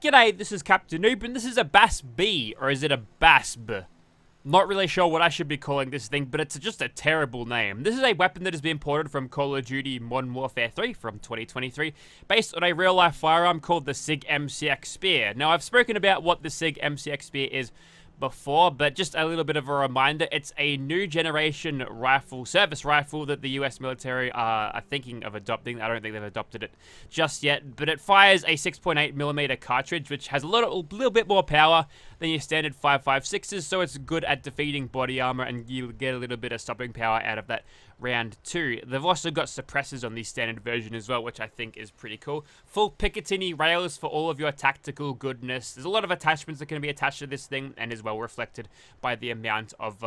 G'day, this is Captainoob, and this is a BAS-B, or is it a BAS-B? Not really sure what I should be calling this thing, but it's just a terrible name. This is a weapon that has been ported from Call of Duty Modern Warfare 3 from 2023, based on a real-life firearm called the SIG XM7 Spear. Now, I've spoken about what the SIG XM7 Spear is before, but just a little bit of a reminder, it's a new generation rifle, service rifle that the US military are thinking of adopting. I don't think they've adopted it just yet, but it fires a 6.8mm cartridge, which has a little bit more power than your standard 5.56s, so it's good at defeating body armor, and you get a little bit of stopping power out of that round too. They've also got suppressors on the standard version as well, which I think is pretty cool. Full Picatinny rails for all of your tactical goodness. There's a lot of attachments that can be attached to this thing, and is well reflected by the amount of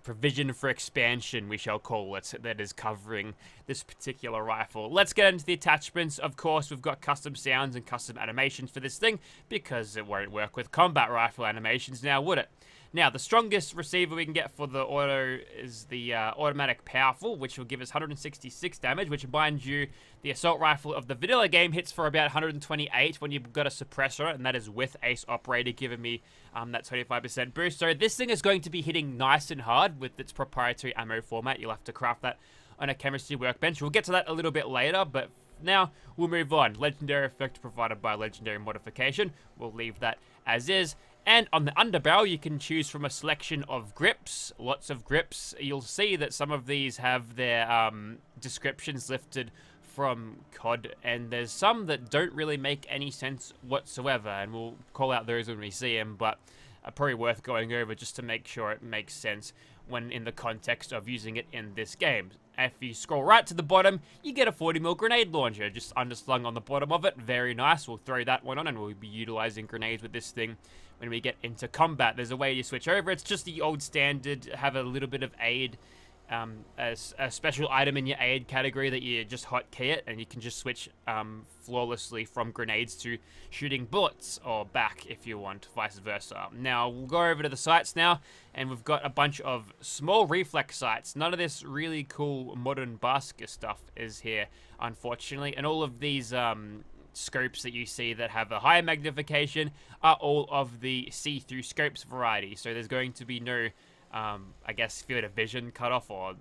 provision for expansion, we shall call it, that is covering this particular rifle. Let's get into the attachments. Of course, we've got custom sounds and custom animations for this thing, because it won't work with combat rifle animations now, would it? Now, the strongest receiver we can get for the auto is the automatic powerful, which will give us 166 damage, which, mind you, the assault rifle of the vanilla game hits for about 128 when you've got a suppressor, and that is with Ace Operator giving me that 25% boost. So this thing is going to be hitting nice and hard with its proprietary ammo format. You'll have to craft that on a chemistry workbench. We'll get to that a little bit later, but now we'll move on. Legendary effect provided by legendary modification. We'll leave that as is. And on the underbarrel, you can choose from a selection of grips, lots of grips. You'll see that some of these have their descriptions lifted from COD, and there's some that don't really make any sense whatsoever, and we'll call out those when we see them, but are probably worth going over just to make sure it makes sense when in the context of using it in this game. If you scroll right to the bottom, you get a 40mm grenade launcher just underslung on the bottom of it. Very nice. We'll throw that one on, and we'll be utilizing grenades with this thing when we get into combat. There's a way you switch over. It's just the old standard, have a little bit of aid, as a special item in your aid category that you just hotkey it, and you can just switch flawlessly from grenades to shooting bullets, or back if you want, vice versa. Now, we'll go over to the sights now, and we've got a bunch of small reflex sights. None of this really cool modern basket stuff is here, unfortunately, and all of these scopes that you see that have a higher magnification are all of the see-through scopes variety, so there's going to be no I guess field of vision cutoff, or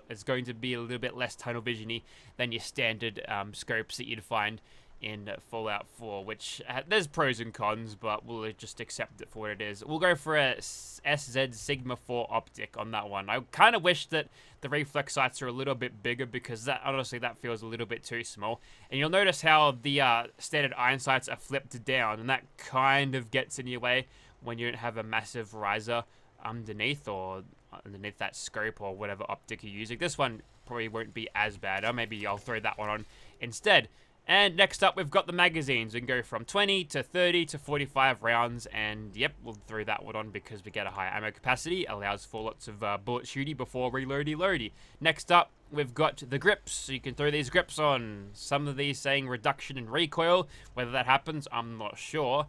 it's going to be a little bit less tunnel vision-y than your standard scopes that you'd find in Fallout 4, which there's pros and cons, but we'll just accept it for what it is. We'll go for a SZ Sigma 4 optic on that one. I kind of wish that the reflex sights are a little bit bigger, because that, honestly, that feels a little bit too small. And you'll notice how the standard iron sights are flipped down, and that kind of gets in your way when you don't have a massive riser underneath, or underneath that scope, or whatever optic you're using. This one probably won't be as bad, or maybe I'll throw that one on instead. And next up, we've got the magazines. We can go from 20 to 30 to 45 rounds, and yep, we'll throw that one on because we get a higher ammo capacity, allows for lots of bullet shooty before reloady. Next up, we've got the grips, so you can throw these grips on. Some of these saying reduction in recoil. Whether that happens, I'm not sure.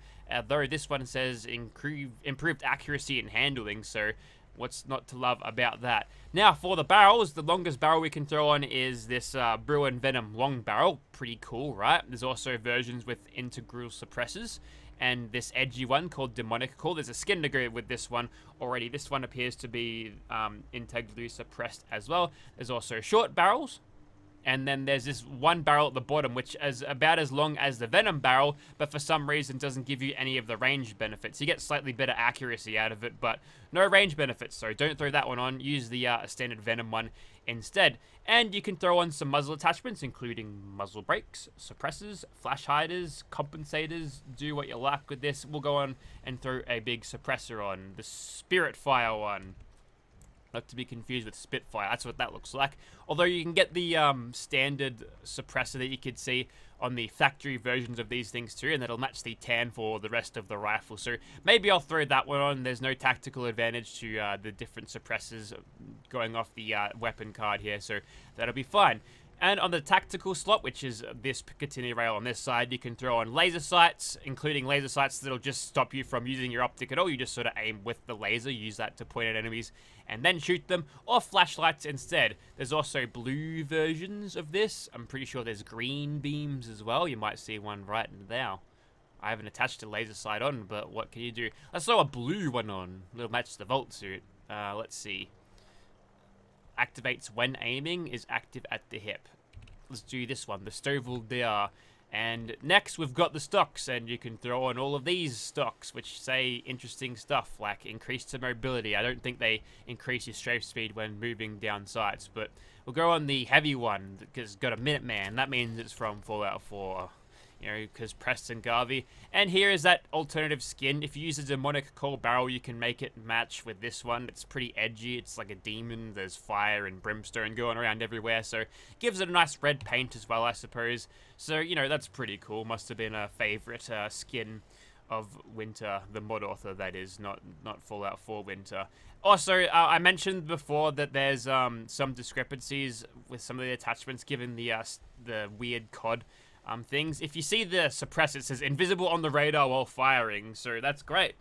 Though this one says improved accuracy and handling, so what's not to love about that? Now, for the barrels, the longest barrel we can throw on is this Bruin Venom long barrel. Pretty cool, right? There's also versions with integral suppressors, and this edgy one called Demonic Call. There's a skin to go with this one already. This one appears to be integrally suppressed as well. There's also short barrels, and then there's this one barrel at the bottom, which is about as long as the Venom barrel, but for some reason doesn't give you any of the range benefits. You get slightly better accuracy out of it, but no range benefits, so don't throw that one on. Use the standard Venom one instead. And you can throw on some muzzle attachments, including muzzle brakes, suppressors, flash hiders, compensators. Do what you like with this. We'll go on and throw a big suppressor on, the Spirit Fire one. Not to be confused with Spitfire, that's what that looks like. Although you can get the standard suppressor that you could see on the factory versions of these things too, and that'll match the tan for the rest of the rifle. So maybe I'll throw that one on. There's no tactical advantage to the different suppressors going off the weapon card here, so that'll be fine. And on the tactical slot, which is this Picatinny rail on this side, you can throw on laser sights, including laser sights that'll just stop you from using your optic at all. You just sort of aim with the laser, use that to point at enemies, and then shoot them, or flashlights instead. There's also blue versions of this. I'm pretty sure there's green beams as well. You might see one right now. I haven't attached a laser sight on, but what can you do? Let's throw a blue one on. It'll match the Volt suit. Let's see. Activates when aiming, is active at the hip. Let's do this one, the Stovall DR. And next we've got the stocks, and you can throw on all of these stocks, which say interesting stuff like increase to mobility. I don't think they increase your strafe speed when moving down sights, but we'll go on the heavy one because it's got a Minuteman. That means it's from Fallout 4. You know, because Preston Garvey. And here is that alternative skin. If you use a demonic coal barrel, you can make it match with this one. It's pretty edgy. It's like a demon. There's fire and brimstone going around everywhere. So gives it a nice red paint as well, I suppose. So, you know, that's pretty cool. Must have been a favorite skin of Winter, the mod author, that is, not Fallout 4 Winter. Also, I mentioned before that there's some discrepancies with some of the attachments given the weird COD things. If you see the suppressor, it says invisible on the radar while firing, so that's great.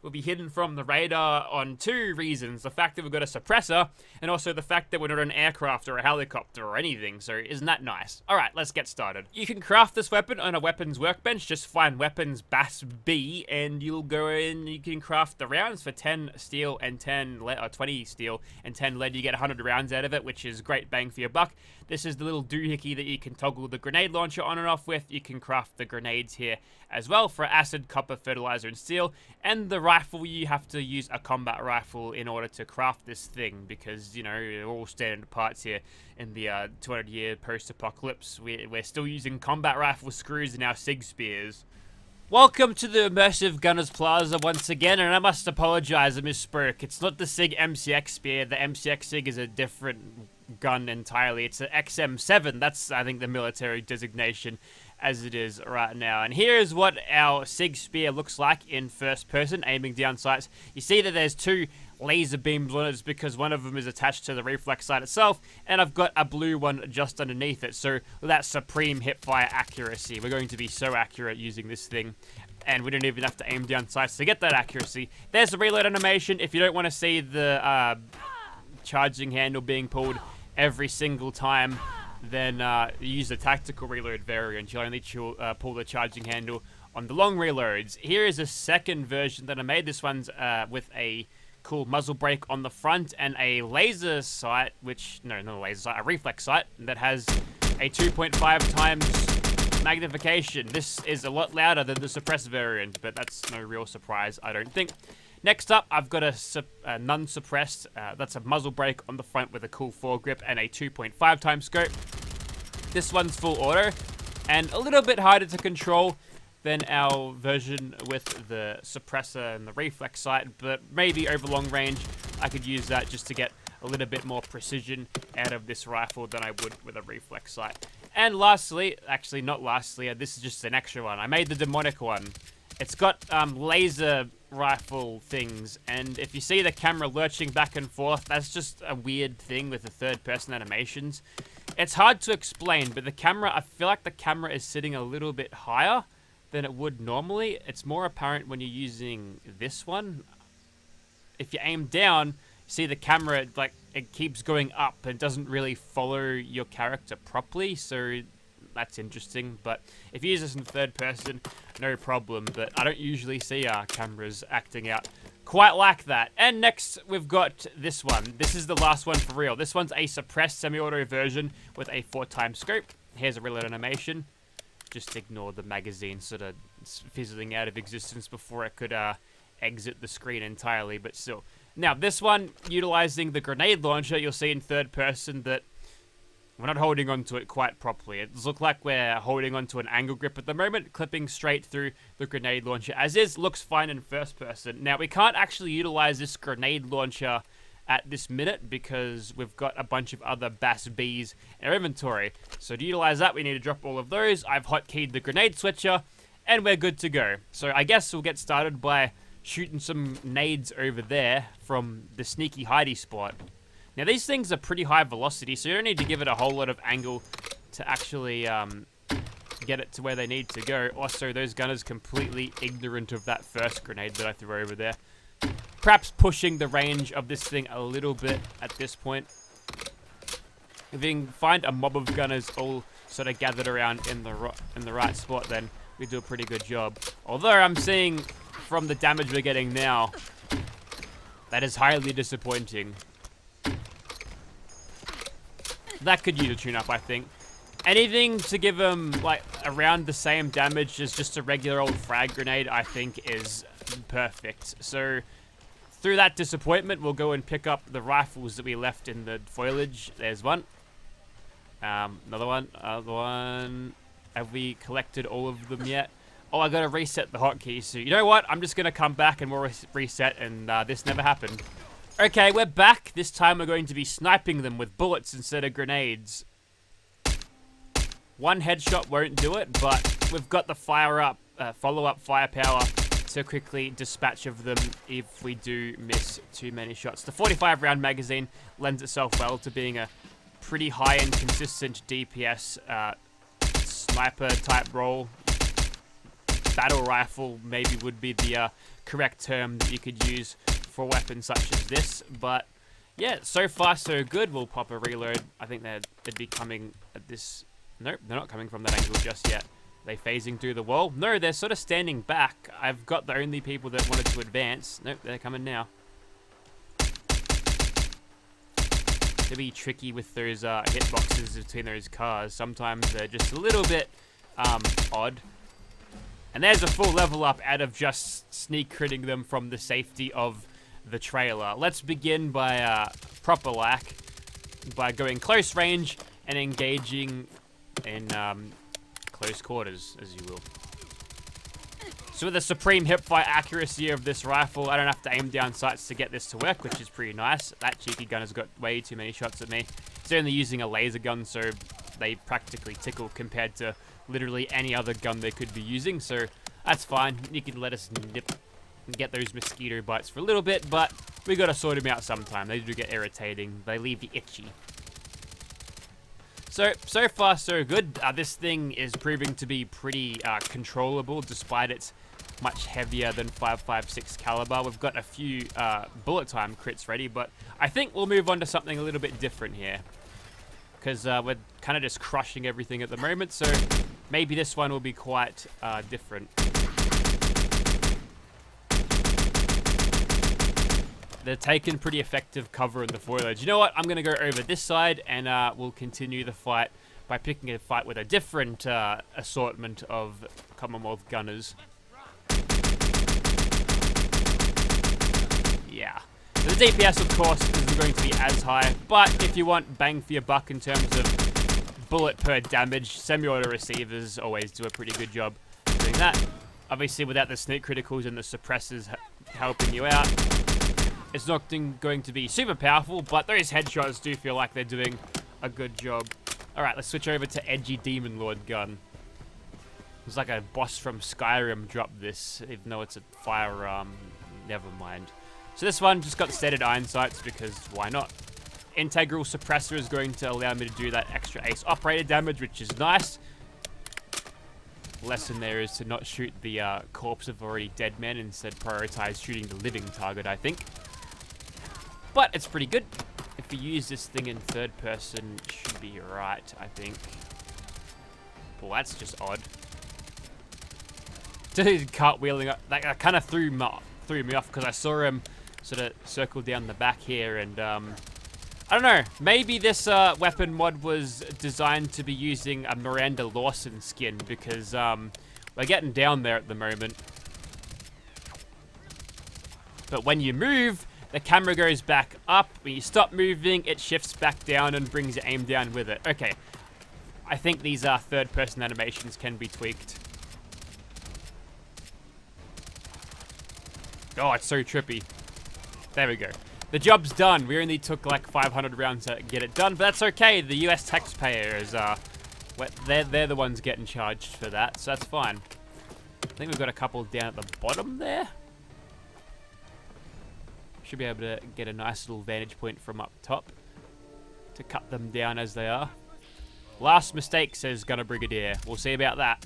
Will be hidden from the radar on 2 reasons. The fact that we've got a suppressor, and also the fact that we're not an aircraft or a helicopter or anything, so isn't that nice? Alright, let's get started. You can craft this weapon on a weapons workbench. Just find weapons BAS-B, and you'll go in, you can craft the rounds for 10 steel and 10 lead, or 20 steel and 10 lead. You get 100 rounds out of it, which is great bang for your buck. This is the little doohickey that you can toggle the grenade launcher on and off with. You can craft the grenades here as well for acid, copper, fertilizer, and steel. And the rifle, you have to use a combat rifle in order to craft this thing because, you know, they're all standard parts here in the 200-year post-apocalypse. We're still using combat rifle screws in our SIG spears. Welcome to the Immersive Gunners Plaza once again, and I must apologize, I misspoke. It's not the SIG MCX spear. The MCX SIG is a different gun entirely. It's an XM7. That's, I think, the military designation as it is right now. And here's what our SIG spear looks like in first person, aiming down sights. You see that there's 2 laser beams on it because one of them is attached to the reflex sight itself, and I've got a blue one just underneath it. So that supreme hipfire accuracy. We're going to be so accurate using this thing, and we don't even have to aim down sights to get that accuracy. There's the reload animation. If you don't want to see the charging handle being pulled every single time, then you use the tactical reload variant. You'll only pull the charging handle on the long reloads. Here is a second version that I made. This one's with a cool muzzle brake on the front and a laser sight, which, no, not a laser sight, a reflex sight that has a 2.5 times magnification. This is a lot louder than the suppressor variant, but that's no real surprise, I don't think. Next up, I've got a non-suppressed, that's a muzzle brake on the front with a cool foregrip and a 2.5 times scope. This one's full auto and a little bit harder to control than our version with the suppressor and the reflex sight, but maybe over long range I could use that just to get a little bit more precision out of this rifle than I would with a reflex sight. And lastly, actually not lastly, this is just an extra one. I made the demonic one. It's got laser rifle things, and if you see the camera lurching back and forth, that's just a weird thing with the third-person animations. It's hard to explain, but the camera, I feel like the camera is sitting a little bit higher than it would normally. It's more apparent when you're using this one. If you aim down, see the camera, like, it keeps going up and doesn't really follow your character properly, so that's interesting. But if you use this in third person, no problem, but I don't usually see our cameras acting out quite like that. And next, we've got this one. This is the last one for real. This one's a suppressed semi-auto version with a 4x scope. Here's a reload animation. Just ignore the magazine sort of fizzling out of existence before it could exit the screen entirely, but still. Now, this one, utilizing the grenade launcher, you'll see in third person that we're not holding onto it quite properly. It looks like we're holding onto an angle grip at the moment, clipping straight through the grenade launcher as is. Looks fine in first person. Now, we can't actually utilize this grenade launcher at this minute because we've got a bunch of other BAS-Bs in our inventory. So to utilize that, we need to drop all of those. I've hotkeyed the grenade switcher, and we're good to go. So I guess we'll get started by shooting some nades over there from the sneaky hidey spot. Now, these things are pretty high velocity, so you don't need to give it a whole lot of angle to actually get it to where they need to go. Also, those gunners completely ignorant of that first grenade that I threw over there. Perhaps pushing the range of this thing a little bit at this point. If you can find a mob of gunners all sort of gathered around in the right spot, then we do a pretty good job. Although I'm seeing from the damage we're getting now, that is highly disappointing. That could use a tune-up, I think. Anything to give them, like, around the same damage as just a regular old frag grenade, I think is perfect. So, through that disappointment, we'll go and pick up the rifles that we left in the foliage. There's one. Another one. Another one. Have we collected all of them yet? Oh, I gotta reset the hotkeys. So, you know what? I'm just gonna come back and we'll reset, and this never happened. Okay, we're back. This time we're going to be sniping them with bullets instead of grenades. One headshot won't do it, but we've got the follow-up firepower to quickly dispatch of them if we do miss too many shots. The 45-round magazine lends itself well to being a pretty high and consistent DPS sniper-type role. Battle rifle maybe would be the correct term that you could use for weapons such as this, but yeah, so far so good. We'll pop a reload. I think they'd be coming at this. Nope, they're not coming from that angle just yet. They phasing through the wall? No, they're sort of standing back. I've got the only people that wanted to advance. Nope, they're coming now. To be tricky with those hitboxes between those cars. Sometimes they're just a little bit odd. And there's a full level up out of just sneak critting them from the safety of the trailer. Let's begin by proper lack, by going close range and engaging in close quarters, as you will. So with the supreme hipfire accuracy of this rifle, I don't have to aim down sights to get this to work, which is pretty nice. That cheeky gun has got way too many shots at me. It's only using a laser gun, so they practically tickle compared to literally any other gun they could be using, so that's fine. You can let us nip and get those mosquito bites for a little bit, but we gotta sort them out sometime. They do get irritating. They leave you itchy. So far so good. This thing is proving to be pretty controllable, despite its much heavier than 5.56 caliber. We've got a few bullet time crits ready, but I think we'll move on to something a little bit different here, because we're kind of just crushing everything at the moment, so maybe this one will be quite different. They're taking pretty effective cover in the foliage. You know what? I'm going to go over this side, and we'll continue the fight by picking a fight with a different assortment of Commonwealth gunners. Yeah. So the DPS, of course, isn't going to be as high, but if you want bang for your buck in terms of bullet per damage, semi-auto receivers always do a pretty good job doing that. Obviously, without the sneak criticals and the suppressors helping you out, it's not going to be super powerful, but those headshots do feel like they're doing a good job. Alright, let's switch over to Edgy Demon Lord gun. It's like a boss from Skyrim dropped this, even though it's a firearm. Never mind. So this one just got standard iron sights because why not? Integral suppressor is going to allow me to do that extra ace operator damage, which is nice. Lesson there is to not shoot the corpse of already dead men, instead prioritize shooting the living target, I think. But it's pretty good. If we use this thing in third person, it should be right, I think. Well, that's just odd. Cartwheeling up, that kind of threw me off because I saw him sort of circle down the back here, and I don't know, maybe this weapon mod was designed to be using a Miranda Lawson skin, because we're getting down there at the moment. But when you move, the camera goes back up. When you stop moving, it shifts back down and brings your aim down with it. Okay, I think these third-person animations can be tweaked. Oh, it's so trippy. There we go. The job's done. We only took like 500 rounds to get it done, but that's okay. The US taxpayers, they're the ones getting charged for that, so that's fine. I think we've got a couple down at the bottom there. Should be able to get a nice little vantage point from up top to cut them down as they are. Last mistake, says Gunner Brigadier. We'll see about that.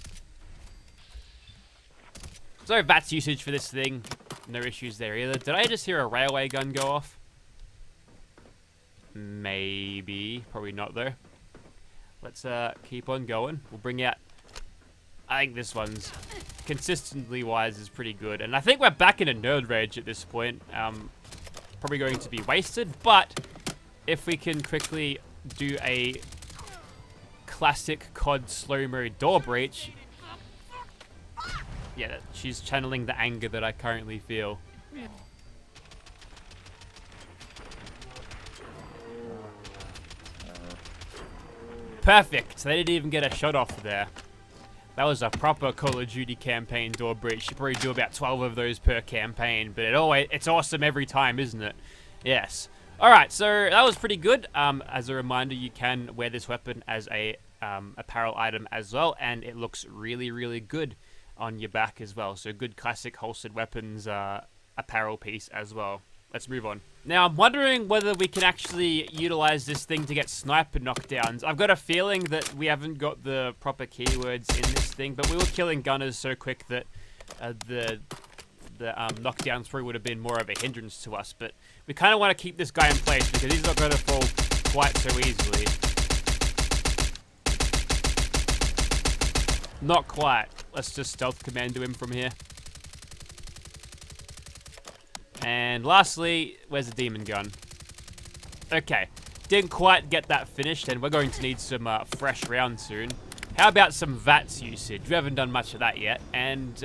So VATS usage for this thing, no issues there either. Did I just hear a railway gun go off? Maybe. Probably not though. Let's keep on going. We'll bring out I think this one's consistently wise is pretty good. And I think we're back in a nerd rage at this point. Probably going to be wasted, but if we can quickly do a classic COD slow-mo door breach. Yeah, she's channeling the anger that I currently feel. Perfect. They didn't even get a shot off there. That was a proper Call of Duty campaign door breach. You probably do about 12 of those per campaign, but it's awesome every time, isn't it? Yes. Alright, so that was pretty good. As a reminder, you can wear this weapon as a apparel item as well, and it looks really, really good on your back as well. So good classic holstered weapons apparel piece as well. Let's move on. Now, I'm wondering whether we can actually utilize this thing to get sniper knockdowns. I've got a feeling that we haven't got the proper keywords in this thing, but we were killing gunners so quick that the knockdowns probably would have been more of a hindrance to us. But we kind of want to keep this guy in place because he's not going to fall quite so easily. Not quite. Let's just stealth commando him from here. And lastly, where's the demon gun? Okay, didn't quite get that finished, and we're going to need some fresh rounds soon. How about some VATS usage? We haven't done much of that yet, and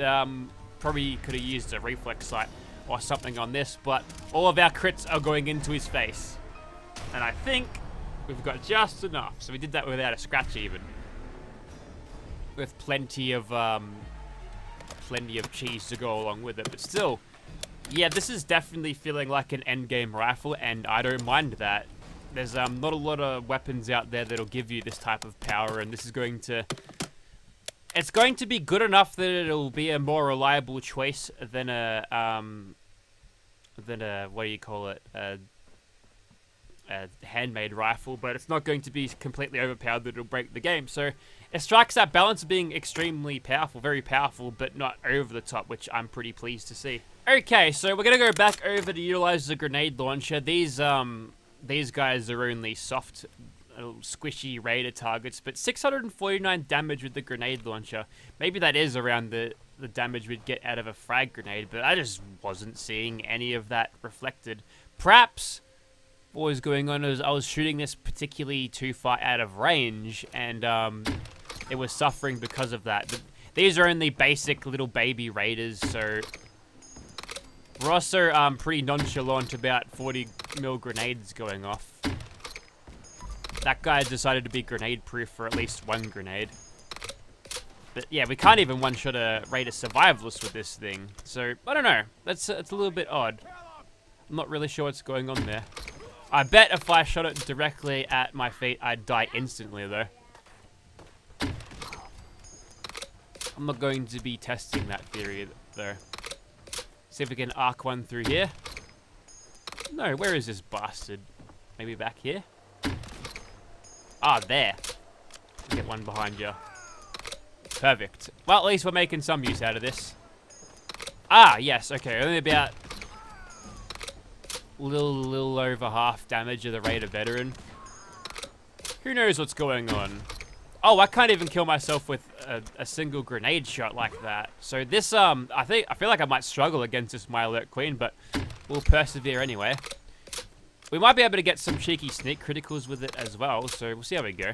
probably could have used a reflex sight or something on this, but all of our crits are going into his face. And I think we've got just enough, so we did that without a scratch even. With plenty of cheese to go along with it, but still. Yeah, this is definitely feeling like an endgame rifle, and I don't mind that. There's not a lot of weapons out there that'll give you this type of power, and this is going to... It's going to be good enough that it'll be a more reliable choice than a what do you call it? A handmade rifle, but it's not going to be completely overpowered that it'll break the game. So it strikes that balance of being extremely powerful, very powerful, but not over the top, which I'm pretty pleased to see. Okay, so we're gonna go back over to utilize the grenade launcher. These guys are only soft, squishy raider targets, but 649 damage with the grenade launcher. Maybe that is around the damage we'd get out of a frag grenade, but I just wasn't seeing any of that reflected. Perhaps what was going on is I was shooting this particularly too far out of range, and it was suffering because of that. But these are only basic little baby raiders, so we're also pretty nonchalant about 40 mil grenades going off. That guy decided to be grenade proof for at least one grenade. But yeah, we can't even one-shot a raider survivalist with this thing. So, I don't know. It's a little bit odd. I'm not really sure what's going on there. I bet if I shot it directly at my feet, I'd die instantly, though. I'm not going to be testing that theory, though. See if we can arc one through here. No, where is this bastard? Maybe back here? Ah, there. Get one behind you. Perfect. Well, at least we're making some use out of this. Ah, yes, okay. Only about little over half damage of the Raider Veteran. Who knows what's going on? Oh, I can't even kill myself with a single grenade shot like that. So this, I feel like I might struggle against this My Alert Queen, but we'll persevere anyway. We might be able to get some cheeky sneak criticals with it as well, so we'll see how we go.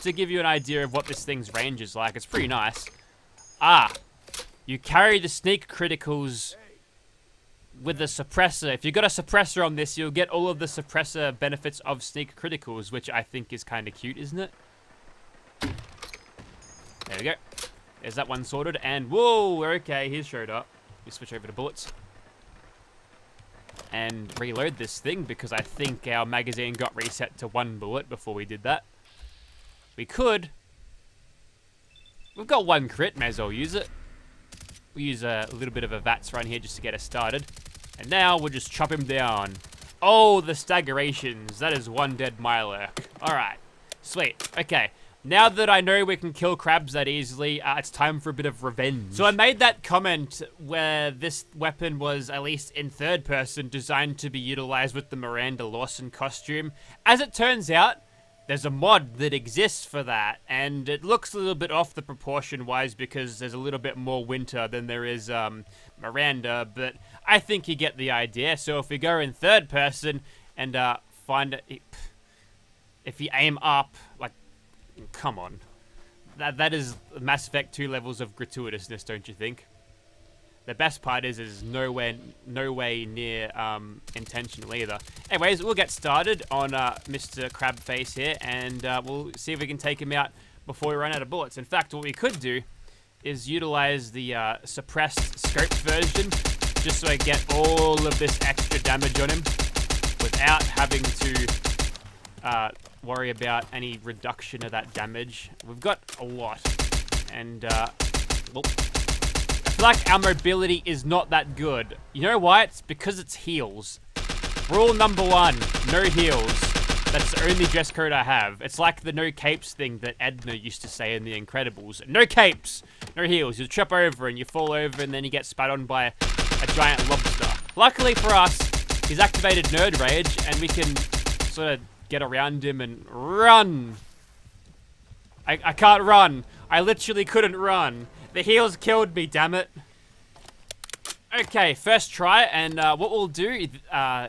To give you an idea of what this thing's range is like, it's pretty nice. Ah, you carry the sneak criticals with the suppressor. If you've got a suppressor on this, you'll get all of the suppressor benefits of sneak criticals, which I think is kind of cute, isn't it? There we go. There's that one sorted, and whoa, okay, he's showed up. We switch over to bullets. And reload this thing, because I think our magazine got reset to 1 bullet before we did that. We could. We've got 1 crit, may as well use it. We use a little bit of a VATS run here just to get us started. And now we'll just chop him down. Oh, the stagerations. That is 1 dead Mylurk. Alright, sweet. Okay. Now that I know we can kill crabs that easily, it's time for a bit of revenge. So I made that comment where this weapon was, at least in third person, designed to be utilized with the Miranda Lawson costume. As it turns out, there's a mod that exists for that, and it looks a little bit off the proportion-wise because there's a little bit more winter than there is Miranda, but I think you get the idea. So if we go in third person and find it, if you aim up, like, come on. That is Mass Effect 2 levels of gratuitousness, don't you think? The best part is no way near intentional either. Anyways, we'll get started on Mr. Crabface here, and we'll see if we can take him out before we run out of bullets. In fact, what we could do is utilize the suppressed scoped version, just so I get all of this extra damage on him without having to worry about any reduction of that damage. We've got a lot, and well, I feel like our mobility is not that good. You know why? It's because it's heals. Rule number 1, no heals. That's the only dress code I have. It's like the no capes thing that Edna used to say in The Incredibles. No capes, no heals. You trip over and you fall over and then you get spat on by a giant lobster. Luckily for us, he's activated Nerd Rage and we can sort of get around him and run. I can't run. I literally couldn't run. The heals killed me, damn it. Okay, first try, and what we'll do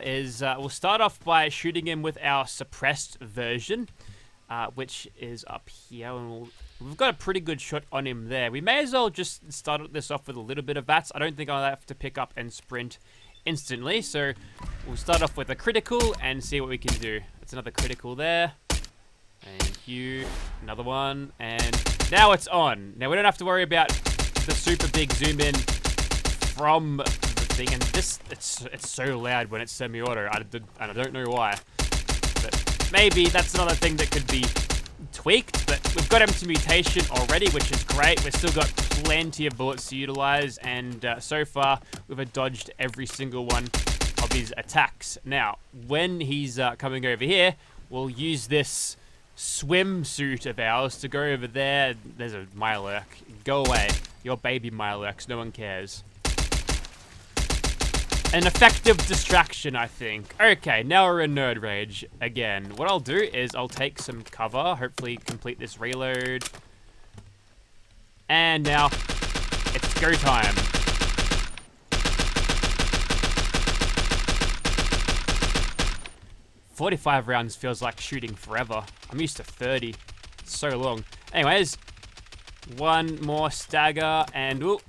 is we'll start off by shooting him with our suppressed version, which is up here, and we've got a pretty good shot on him there. We may as well just start this off with a little bit of VATS. I don't think I'll have to pick up and sprint instantly, so we'll start off with a critical and see what we can do. That's another critical there. Thank you. Another one, and now it's on. Now we don't have to worry about the super big zoom in from the thing, and this, it's so loud when it's semi-auto. I don't know why, but maybe that's another thing that could be tweaked. But we've got him to mutation already, which is great. We've still got plenty of bullets to utilize, and so far we've dodged every single one of his attacks. Now, when he's coming over here, we'll use this swimsuit of ours to go over there. There's a Mirelurk. Go away. Your baby Mirelurks. No one cares. An effective distraction, I think. Okay, now we're in Nerd Rage again. What I'll do is I'll take some cover, hopefully complete this reload. And now, it's go time. "45 rounds feels like shooting forever. I'm used to 30. It's so long. Anyways, one more stagger, and ooh,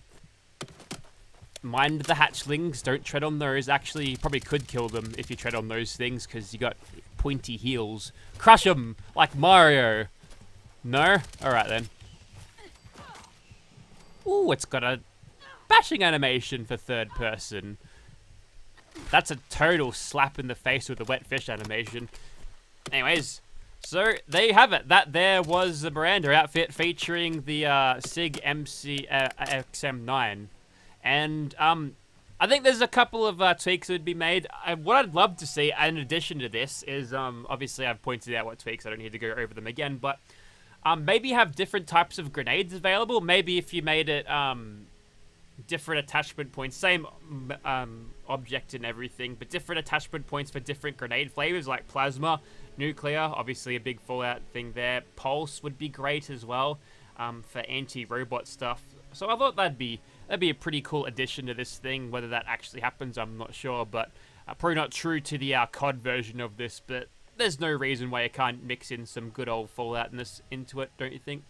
mind the hatchlings. Don't tread on those. Actually, you probably could kill them if you tread on those things because you got pointy heels. Crush them like Mario. No? Alright then. Ooh, it's got a bashing animation for third person. That's a total slap in the face with the wet fish animation. Anyways, so there you have it. That there was the Miranda outfit featuring the SIG XM7. And I think there's a couple of tweaks that would be made. What I'd love to see, in addition to this, is obviously I've pointed out what tweaks. I don't need to go over them again. But maybe have different types of grenades available. Maybe if you made it different attachment points, same object and everything, but different attachment points for different grenade flavors, like plasma, nuclear, obviously a big Fallout thing there. Pulse would be great as well for anti-robot stuff. So I thought that'd be a pretty cool addition to this thing. Whether that actually happens, I'm not sure, but probably not true to the COD version of this. But there's no reason why you can't mix in some good old Falloutness into it, don't you think?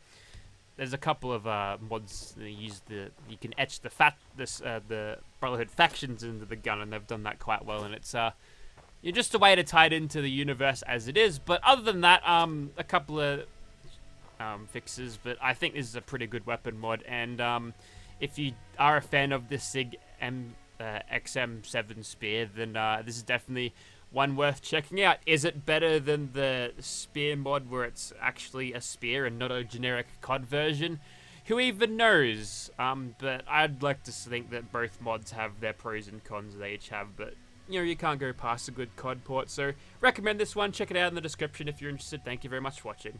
There's a couple of mods that use you can etch the Brotherhood factions into the gun, and they've done that quite well. And it's just a way to tie it into the universe as it is. But other than that, a couple of fixes. But I think this is a pretty good weapon mod. And if you are a fan of the SIG XM7 spear, then this is definitely one worth checking out. Is it better than the spear mod where it's actually a spear and not a generic COD version? Who even knows? But I'd like to think that both mods have their pros and cons they each have, but you know, you can't go past a good COD port. So recommend this one. Check it out in the description if you're interested. Thank you very much for watching.